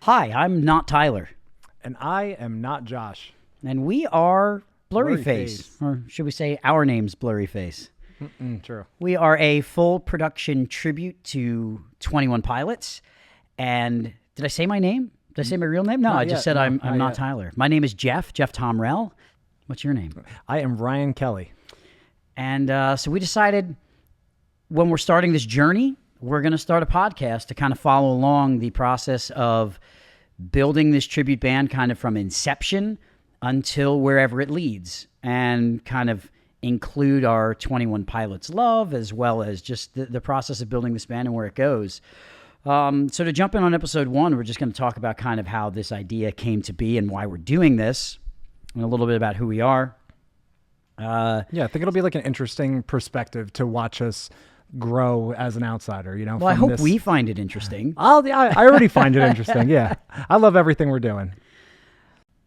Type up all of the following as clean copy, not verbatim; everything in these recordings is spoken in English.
Hi, I'm not Tyler. And I am not Josh. And we are BLURRYFACE. BLURRYFACE. Or should we say our name's BLURRYFACE? True. We are a full production tribute to 21 Pilots. And did I say my name? Did I say my real name? No, Not I just yet. said No, I'm not not yet. Tyler. My name is Jeff Tomrell. What's your name? I am Ryan Kelly. And so we decided when we're starting this journey, we're going to start a podcast to kind of follow along the process of building this tribute band kind of from inception until wherever it leads, and kind of include our 21 Pilots love as well as just the process of building this band and where it goes. So to jump in on episode 1, we're just going to talk about kind of how this idea came to be and why we're doing this, and a little bit about who we are. Yeah, I think it'll be like an interesting perspective to watch us grow as an outsider, you know? Well, I from hope we find it interesting. I already find it interesting, yeah. I love everything we're doing.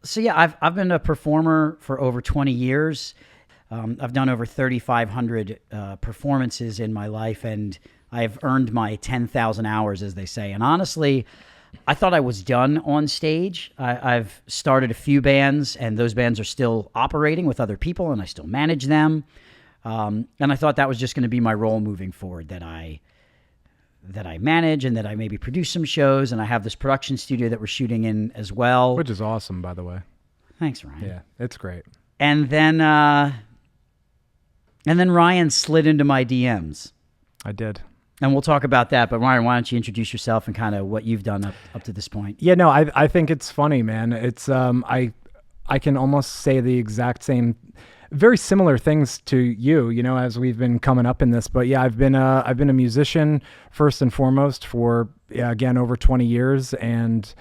So yeah, I've been a performer for over 20 years. I've done over 3,500 performances in my life, and I've earned my 10,000 hours, as they say. And honestly, I thought I was done on stage. I've started a few bands, and those bands are still operating with other people, and I still manage them. And I thought that was just going to be my role moving forward, that I manage and that I maybe produce some shows, and I have this production studio that we're shooting in as well. Which is awesome, by the way. Thanks, Ryan. Yeah, it's great. And then Ryan slid into my DMs. I did. And we'll talk about that. But Ryan, why don't you introduce yourself and kind of what you've done up to this point? Yeah, no, I think it's funny, man. It's I can almost say the exact same, very similar things to you, you know, as we've been coming up in this. But yeah, I've been a musician first and foremost for again over 20 years, and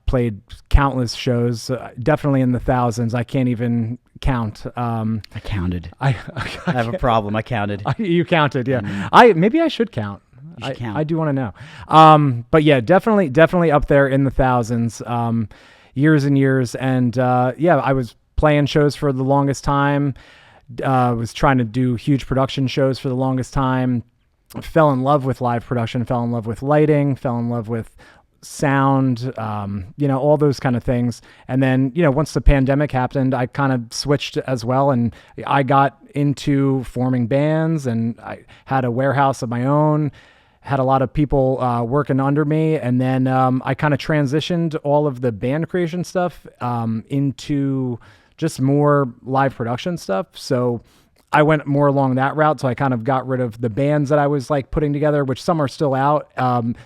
played countless shows, definitely in the thousands. I can't even count. I counted. I have a problem. I counted. You counted, yeah. Maybe I should count. You should count. I do want to know. But yeah, definitely up there in the thousands, years and years. And yeah, I was playing shows for the longest time. Was trying to do huge production shows for the longest time. Fell in love with live production. Fell in love with lighting. Fell in love with sound, you know, all those kind of things. And then, you know, once the pandemic happened, I kind of switched as well. And I got into forming bands, and I had a warehouse of my own, had a lot of people working under me. And then I kind of transitioned all of the band creation stuff into just more live production stuff. So I went more along that route. So I kind of got rid of the bands that I was like putting together, which some are still out.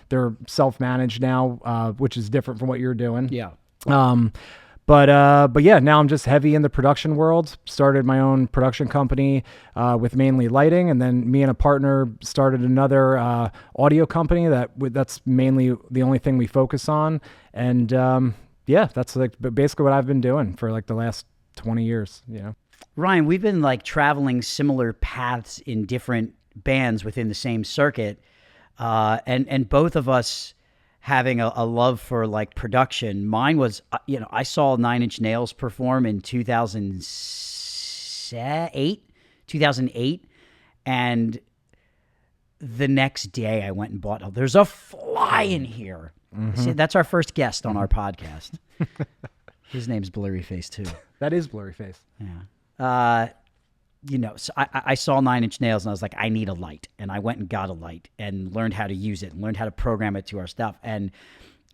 They're self-managed now, which is different from what you're doing. Yeah. But yeah, now I'm just heavy in the production world. Started my own production company with mainly lighting, and then me and a partner started another audio company that's mainly the only thing we focus on. And yeah, that's like basically what I've been doing for like the last 20 years, you know. Ryan, we've been like traveling similar paths in different bands within the same circuit, and both of us having a love for like production. Mine was, you know, I saw 9 Inch Nails perform in 2008, and the next day I went and bought, there's a fly in here. Mm-hmm. See, that's our first guest on our podcast. His name's BLURRYFACE too. That is BLURRYFACE. Yeah. You know, so I saw 9 Inch Nails, and I was like, I need a light. And I went and got a light and learned how to use it and learned how to program it to our stuff. And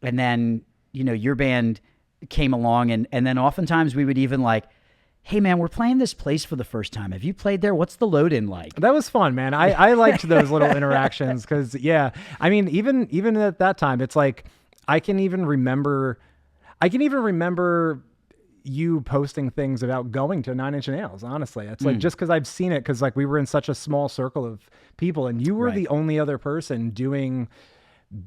then, you know, your band came along, and then oftentimes we would even like, hey man, we're playing this place for the first time. Have you played there? What's the load-in like? That was fun, man. I liked those little interactions because, yeah, I mean, even at that time, it's like I can even remember you posting things about going to 9 Inch Nails. Honestly, it's like just because I've seen it, because like we were in such a small circle of people, and you were the only other person doing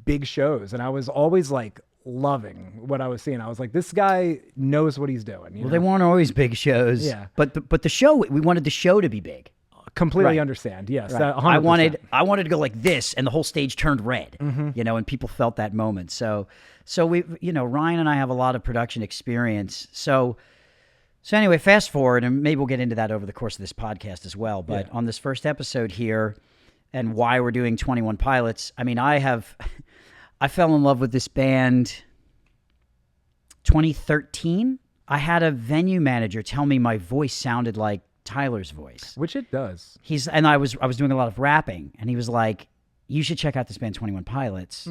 big shows, and I was always like loving what I was seeing. I was like, this guy knows what he's doing. Well, they weren't always big shows. Yeah, but the show, we wanted the show to be big. Completely understand. Yes, right. 100%. I wanted to go like this, and the whole stage turned red. You know, and people felt that moment. So we, you know, Ryan and I have a lot of production experience. So anyway, fast forward, and maybe we'll get into that over the course of this podcast as well. But on this first episode here, and why we're doing 21 Pilots, I mean, I fell in love with this band 2013, I had a venue manager tell me my voice sounded like Tyler's voice. Which it does. And I was doing a lot of rapping, and he was like, "You should check out this band 21 Pilots.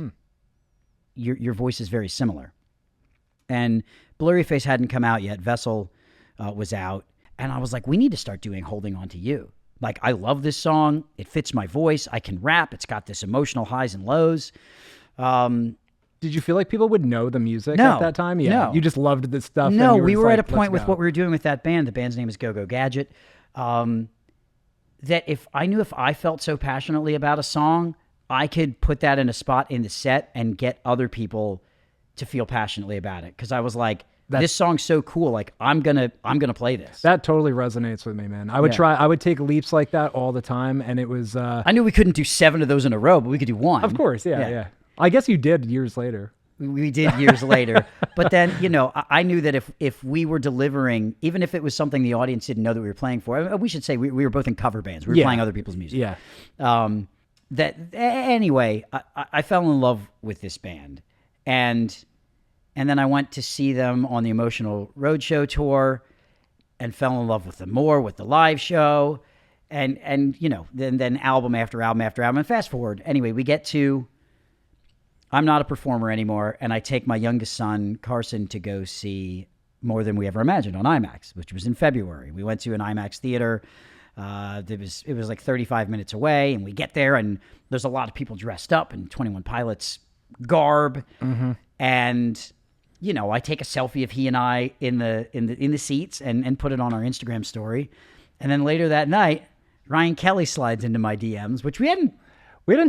Your voice is very similar." And BLURRYFACE hadn't come out yet. Vessel was out, and I was like, "We need to start doing Holding On to You." Like, I love this song. It fits my voice. I can rap. It's got this emotional highs and lows. Did you feel like people would know the music No, at that time? Yeah. no. You just loved this stuff. No, and you we just were at like, a point "Let's with go." what we were doing with that band. The band's name is Go Go Gadget. That if I felt so passionately about a song, I could put that in a spot in the set and get other people to feel passionately about it. Because I was like, this song's so cool. Like, I'm gonna play this. That totally resonates with me, man. I would take leaps like that all the time, and it was. I knew we couldn't do 7 of those in a row, but we could do one. Of course, yeah. I guess you did years later. We did years later. But then, I knew that if we were delivering, even if it was something the audience didn't know that we were playing for, we should say we were both in cover bands. We were playing other people's music. Yeah. Anyway, I fell in love with this band. And then I went to see them on the Emotional Roadshow tour and fell in love with them more with the live show. And then album after album after album. And fast forward. Anyway, we get to... I'm not a performer anymore, and I take my youngest son, Carson, to go see More Than We Ever Imagined on IMAX, which was in February. We went to an IMAX theater. It was like 35 minutes away, and we get there, and there's a lot of people dressed up in 21 Pilots garb. And, I take a selfie of he and I in the seats and put it on our Instagram story. And then later that night, Ryan Kelly slides into my DMs, which we hadn't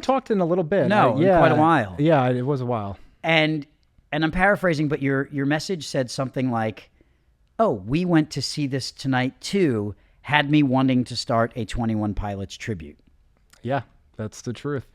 talked in a little bit. No, in quite a while. Yeah, it was a while. And I'm paraphrasing, but your message said something like, "Oh, we went to see this tonight too," had me wanting to start a 21 Pilots tribute. Yeah, that's the truth.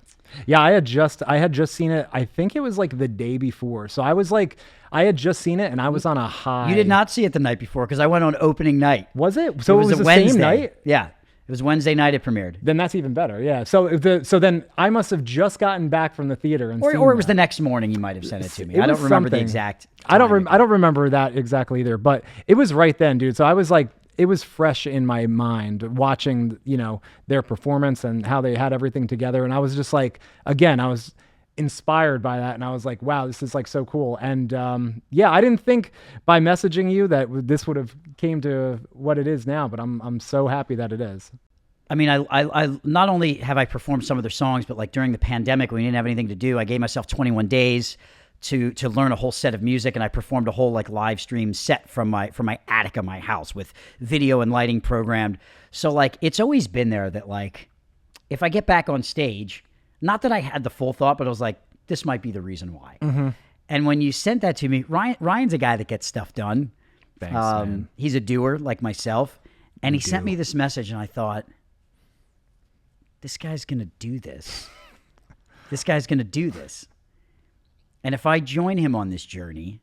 Yeah, I had just seen it. I think it was like the day before. So I had just seen it and I was on a high. You did not see it the night before because I went on opening night. Was it? So it was the Wednesday. Same night? Yeah. It was Wednesday night it premiered. Then that's even better. Yeah. So then I must have just gotten back from the theater and or it was the next morning you might have sent it to me. I don't remember the exact time. I don't remember that exactly either, but it was right then, dude. So I was like, it was fresh in my mind watching, their performance and how they had everything together. And I was just like, again, I was inspired by that. And I was like, wow, this is like so cool. And I didn't think by messaging you that this would have came to what it is now, but I'm so happy that it is. I mean, I not only have I performed some of their songs, but like during the pandemic when we didn't have anything to do, I gave myself 21 days to learn a whole set of music, and I performed a whole like live stream set from my attic of my house with video and lighting programmed. So like it's always been there that like if I get back on stage, not that I had the full thought, but I was like, this might be the reason why. Mm-hmm. And when you sent that to me, Ryan's a guy that gets stuff done. Thanks, man. He's a doer like myself, and he sent me this message, and I thought, this guy's gonna do this. This guy's gonna do this. And if I join him on this journey,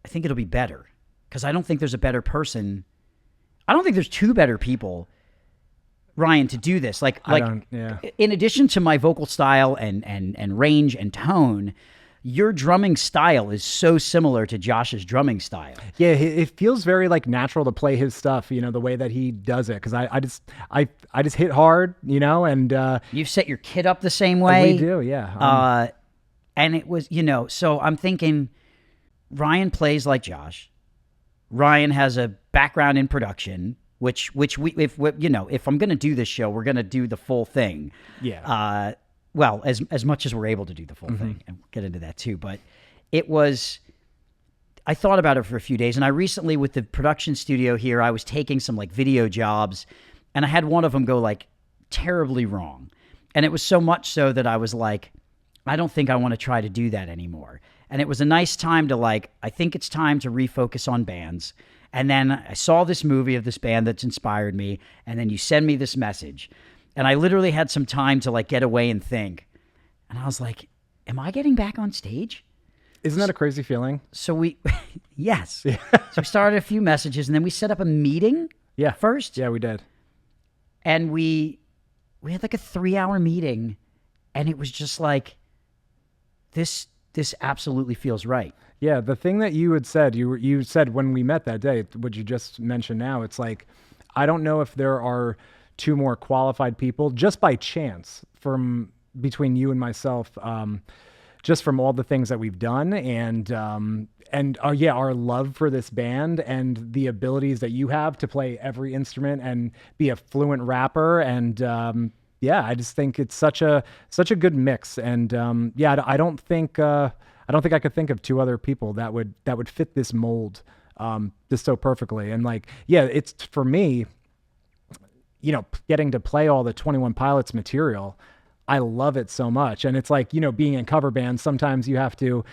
I think it'll be better. Because I don't think there's a better person. I don't think there's two better people, Ryan, to do this. In addition to my vocal style and range and tone, your drumming style is so similar to Josh's drumming style. Yeah, it feels very like natural to play his stuff, the way that he does it. Because I just hit hard, and you've set your kit up the same way. We do, yeah. And it was, so I'm thinking Ryan plays like Josh. Ryan has a background in production, which if I'm going to do this show, we're going to do the full thing. Yeah. Well, as much as we're able to do the full thing, and we'll get into that too. But I thought about it for a few days, and I recently, with the production studio here, I was taking some like video jobs, and I had one of them go like terribly wrong. And it was so much so that I was like, I don't think I want to try to do that anymore. And it was a nice time to like, I think it's time to refocus on bands. And then I saw this movie of this band that's inspired me, and then you send me this message. And I literally had some time to like get away and think. And I was like, am I getting back on stage? Isn't that a crazy feeling? So yes. So we started a few messages, and then we set up a meeting first. Yeah, we did. And we had like a 3-hour meeting, and it was just like, this this absolutely feels right. Yeah, the thing that you had said, you said when we met that day, what you just mentioned now, it's like, I don't know if there are two more qualified people just by chance from between you and myself, just from all the things that we've done and our love for this band and the abilities that you have to play every instrument and be a fluent rapper. And, I just think it's such a good mix. And, I don't think I could think of two other people that would fit this mold just so perfectly. And like, it's for me, getting to play all the 21 Pilots material. I love it so much. And it's like, being in cover bands, sometimes you have to,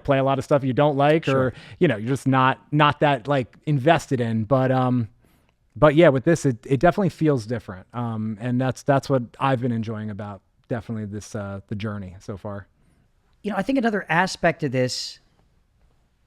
play a lot of stuff you don't like, or, you're just not that like invested in. But yeah, with this, it definitely feels different. And that's what I've been enjoying about definitely this, the journey so far. I think another aspect of this,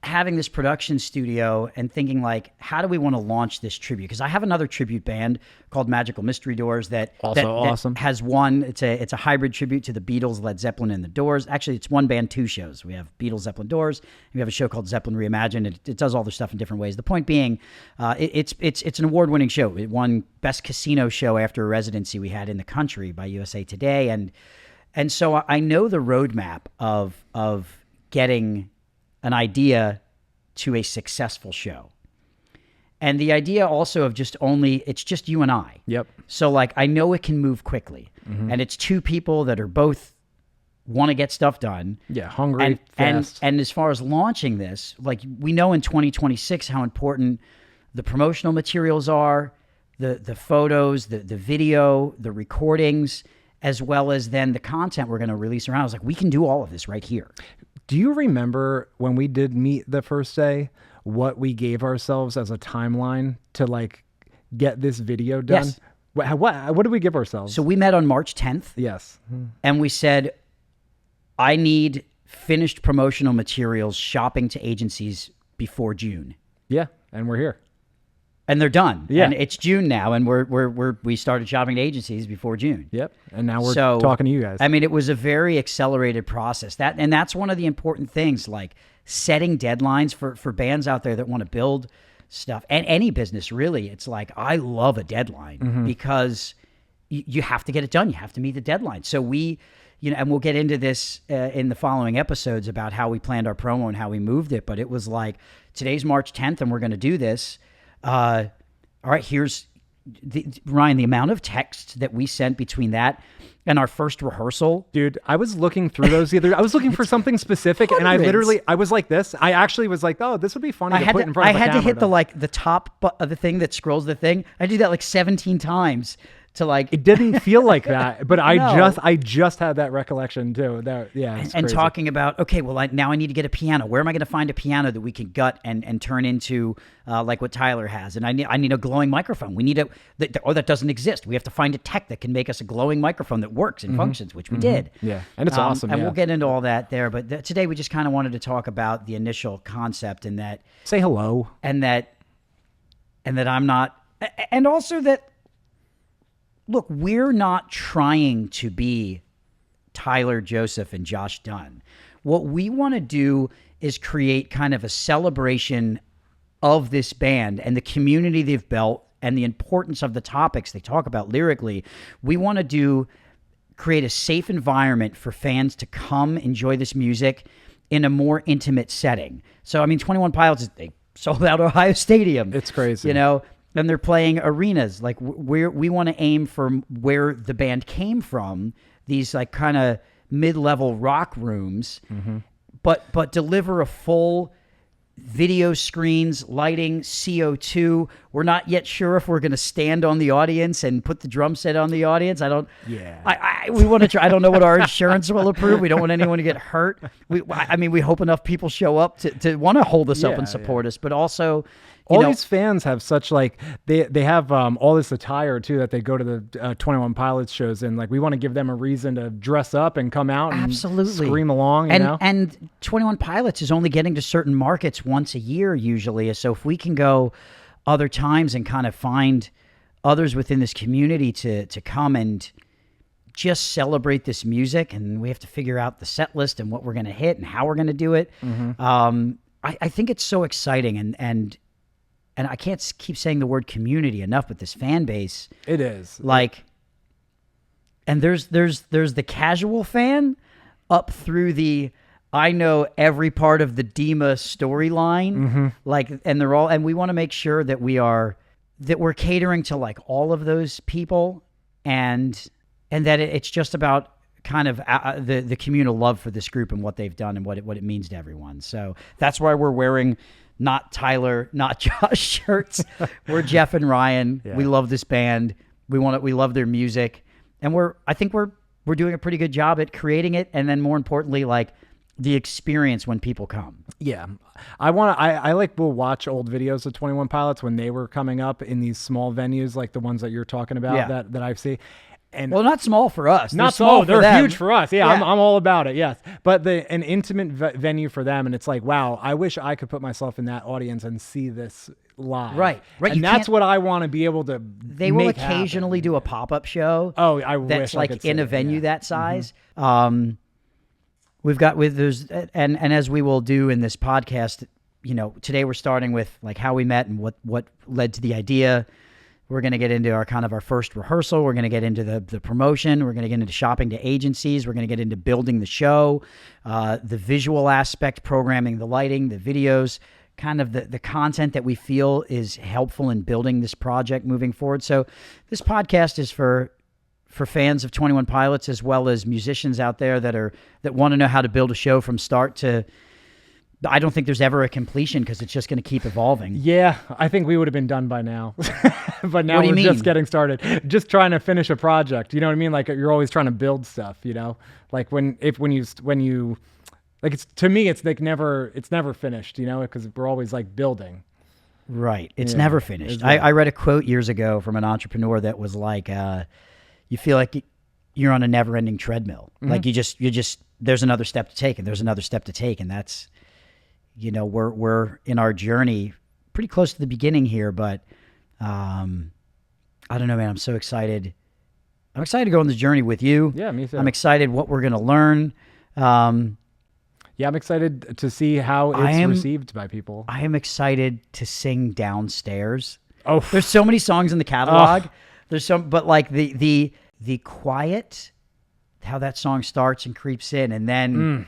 having this production studio and thinking like, how do we want to launch this tribute? Because I have another tribute band called Magical Mystery Doors that awesome. Has one. It's a hybrid tribute to the Beatles, Led Zeppelin, and the Doors. Actually, it's one band, two shows. We have Beatles, Zeppelin, Doors. And we have a show called Zeppelin Reimagined. It does all their stuff in different ways. The point being, it's an award-winning show. It won Best Casino Show after a residency we had in the country by USA Today, and so I know the roadmap of getting an idea to a successful show. And the idea also of it's just you and I. Yep. So like, I know it can move quickly. Mm-hmm. And it's two people that are both want to get stuff done. Yeah, hungry, fast. And as far as launching this, like we know in 2026 how important the promotional materials are, the photos, the video, the recordings, as well as then the content we're going to release around. I was like, we can do all of this right here. Do you remember when we did meet the first day, what we gave ourselves as a timeline to like get this video done? Yes. What did we give ourselves? So we met on March 10th. Yes. And we said, I need finished promotional materials shopping to agencies before June. Yeah. And we're here. And they're done. Yeah. And it's June now, and we started shopping to agencies before June. Yep. And now we're talking to you guys. I mean, it was a very accelerated process. That's one of the important things, like setting deadlines for bands out there that want to build stuff, and any business really. It's like, I love a deadline because you have to get it done. You have to meet the deadline. So we, and we'll get into this in the following episodes about how we planned our promo and how we moved it. But it was like, today's March 10th, and we're going to do this. All right, here's Ryan, the amount of text that we sent between that and our first rehearsal. Dude, I was looking through those I was looking for something specific, hundreds. And I was like this. I actually was like, oh, this would be funny to put in front of the camera. I had to hit the top of the thing that scrolls the thing. I do that like 17 times. To like, it didn't feel like that, but I just had that recollection too. And talking about, okay, well, now I need to get a piano. Where am I going to find a piano that we can gut and turn into like what Tyler has? And I need a glowing microphone. We need that doesn't exist. We have to find a tech that can make us a glowing microphone that works and functions, which we did. Yeah, and it's awesome. And we'll get into all that there. But today we just kind of wanted to talk about the initial concept and that. Say hello. And that I'm not, and also that. Look, we're not trying to be Tyler Joseph and Josh Dunn. What we want to do is create kind of a celebration of this band and the community they've built and the importance of the topics they talk about lyrically. We want to create a safe environment for fans to come enjoy this music in a more intimate setting. So, I mean, 21 Pilots, they sold out Ohio Stadium. It's crazy. And they're playing arenas. Like we want to aim for where the band came from, these like kind of mid-level rock rooms, but deliver a full video screens, lighting, CO2. We're not yet sure if we're going to stand on the audience and put the drum set on the audience. We want to try. I don't know what our insurance will approve. We don't want anyone to get hurt. We hope enough people show up to want to hold us up and support us, but also. All these fans have such like they have all this attire too that they go to the 21 Pilots shows in. Like we want to give them a reason to dress up and come out and scream along. And 21 Pilots is only getting to certain markets once a year usually. So if we can go other times and kind of find others within this community to come and just celebrate this music, and we have to figure out the set list and what we're going to hit and how we're going to do it. I think it's so exciting, and I can't keep saying the word community enough with this fan base. It is like, and there's the casual fan up through the I know every part of the Dima storyline, like, and they're all, and we want to make sure that we're catering to like all of those people, and that it's just about kind of the communal love for this group and what they've done and what it means to everyone. So that's why we're wearing not Tyler, not Josh shirts. We're Jeff and Ryan. Yeah. We love this band. We love their music, and I think we're doing a pretty good job at creating it, and then more importantly, like, the experience when people come. Yeah. We'll watch old videos of 21 Pilots when they were coming up in these small venues, like the ones that you're talking about that I've seen. And well, not small for us. Not small. They're huge for us. Yeah. I'm all about it. Yes. But an intimate venue for them. And it's like, wow, I wish I could put myself in that audience and see this live. Right. And that's what I want to be able to They will occasionally do a pop-up show. Oh, I wish that's like in a venue that size. We've got and as we will do in this podcast, today we're starting with like how we met and what led to the idea. We're going to get into our first rehearsal. We're going to get into the promotion. We're going to get into shopping to agencies. We're going to get into building the show, the visual aspect, programming, the lighting, the videos, kind of the content that we feel is helpful in building this project moving forward. So this podcast is for fans of 21 Pilots, as well as musicians out there that want to know how to build a show from start to. I don't think there's ever a completion because it's just going to keep evolving. Yeah, I think we would have been done by now. But now we're mean? Just getting started. Just trying to finish a project. You know what I mean? Like, you're always trying to build stuff, Like when you like, it's, to me, it's like it's never finished, because we're always like building. Right. It's never finished. I read a quote years ago from an entrepreneur that was like, you feel like you're on a never-ending treadmill. Like you just there's another step to take, and there's another step to take, and that's, we're in our journey pretty close to the beginning here, but I don't know, man. I'm so excited. I'm excited to go on this journey with you. Yeah, me too. I'm excited what we're going to learn. I'm excited to see how it's received by people. I am excited to sing downstairs. Oh, there's so many songs in the catalog. There's but like the quiet, how that song starts and creeps in, and then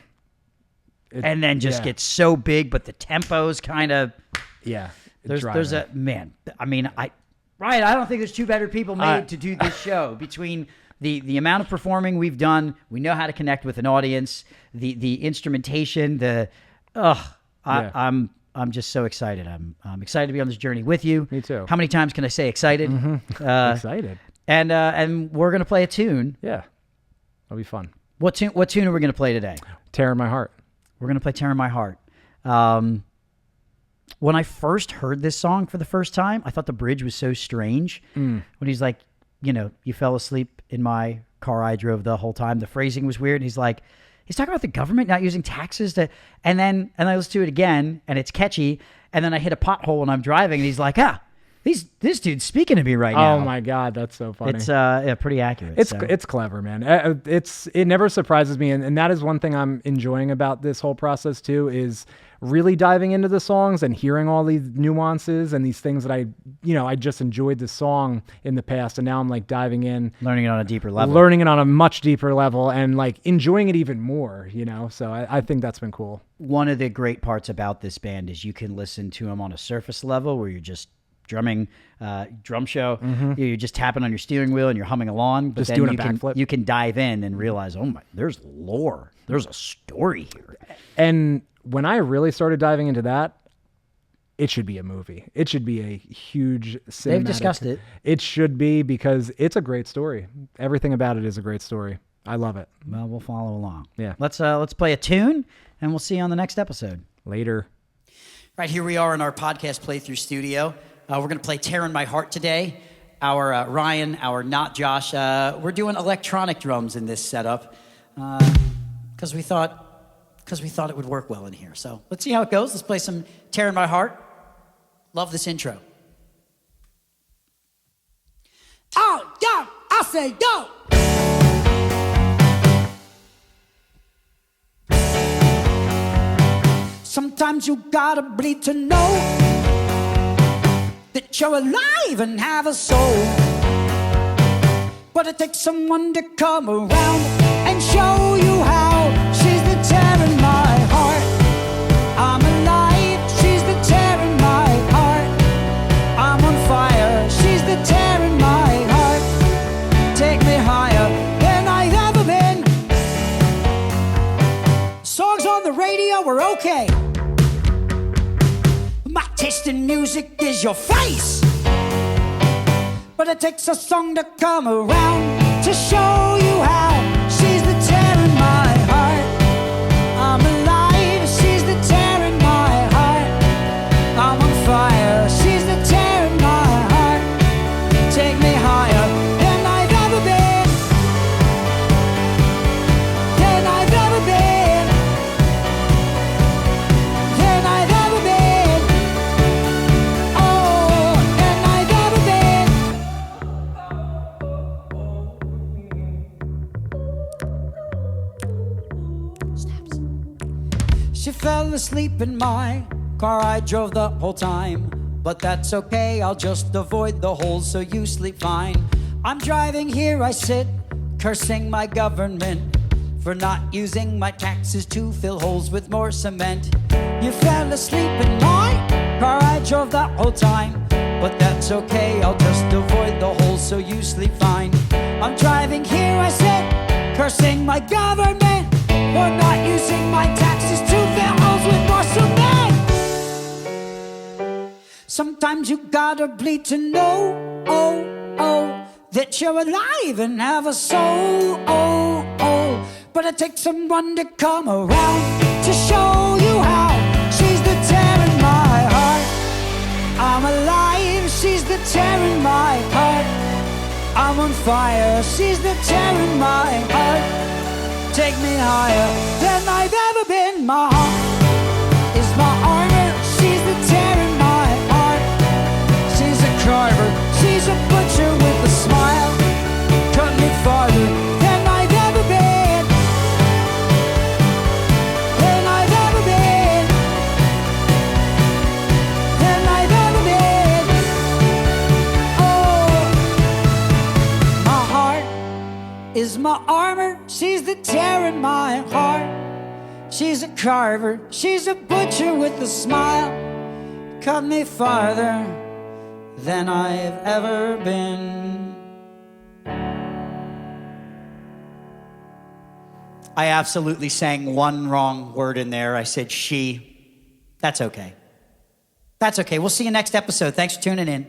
just gets so big, but the tempo's kind of There's a man. I mean, Ryan, I don't think there's two better people made to do this show. Between the amount of performing we've done, we know how to connect with an audience. The instrumentation, I'm just so excited. I'm excited to be on this journey with you. Me too. How many times can I say excited? Excited. And we're gonna play a tune. Yeah, that'll be fun. What tune are we gonna play today? "Tear in My Heart." We're gonna play "Tear in My Heart." When I first heard this song for the first time, I thought the bridge was so strange. When he's like, you fell asleep in my car I drove the whole time. The phrasing was weird. He's talking about the government not using taxes to, and I listen to it again, and it's catchy, and then I hit a pothole when I'm driving, and he's like, this dude's speaking to me right now. Oh my God, that's so funny. It's pretty accurate. It's clever, man. It never surprises me, and that is one thing I'm enjoying about this whole process too, is really diving into the songs and hearing all these nuances and these things that I just enjoyed the song in the past, and now I'm like diving in, learning it on a deeper level, learning it on a much deeper level, and like enjoying it even more. So I think that's been cool. One of the great parts about this band is you can listen to them on a surface level where you're just drumming, drum show. You're just tapping on your steering wheel and you're humming along. But just then doing a backflip. You can dive in and realize, oh my, there's lore. There's a story here. And when I really started diving into that, it should be a movie. It should be a huge cinematic. They've discussed it. It should be, because it's a great story. Everything about it is a great story. I love it. Well, we'll follow along. Yeah. Let's play a tune, and we'll see you on the next episode. Later. Right, here we are in our podcast playthrough studio. We're going to play "Tear in My Heart" today. Our Ryan, our not Josh. We're doing electronic drums in this setup because we thought it would work well in here. So let's see how it goes. Let's play some "Tear in My Heart." Love this intro. Oh, yo, I say yo. Sometimes you gotta bleed to know that you're alive and have a soul. But it takes someone to come around and show you how. She's the tear in my heart. I'm alive, she's the tear in my heart. I'm on fire, she's the tear in my heart. Take me higher than I've ever been. Songs on the radio are okay. My taste in music is your face. But it takes a song to come around to show you how. She's the tear in my heart. I'm alive, she's the tear in my heart. I'm on fire, she's the tear in my heart. Take me higher than I've ever been. Than I've ever been. Than I've ever been. Oh, than I've ever been. She fell asleep in my car, I drove the whole time. But that's okay, I'll just avoid the holes so you sleep fine. I'm driving, here I sit, cursing my government for not using my taxes to fill holes with more cement. You fell asleep in my car, I drove the whole time. But that's okay, I'll just avoid the holes so you sleep fine. I'm driving, here I sit, cursing my government for not using my taxes to fill holes with more cement. Sometimes you gotta bleed to know, oh, oh, that you're alive and have a soul, oh, oh. But it takes someone to come around to show you how. She's the tear in my heart. I'm alive, she's the tear in my heart. I'm on fire, she's the tear in my heart. Take me higher than I've ever been. My heart is my armor, she's the tear in my heart. She's a carver, she's a butcher with a smile. Cut me farther than I've ever been. Than I've ever been. Than I've ever been. Oh, my heart is my armor, she's the tear in my heart. She's a carver, she's a butcher with a smile. Cut me farther than I've ever been. I absolutely sang one wrong word in there. I said she. That's okay. That's okay. We'll see you next episode. Thanks for tuning in.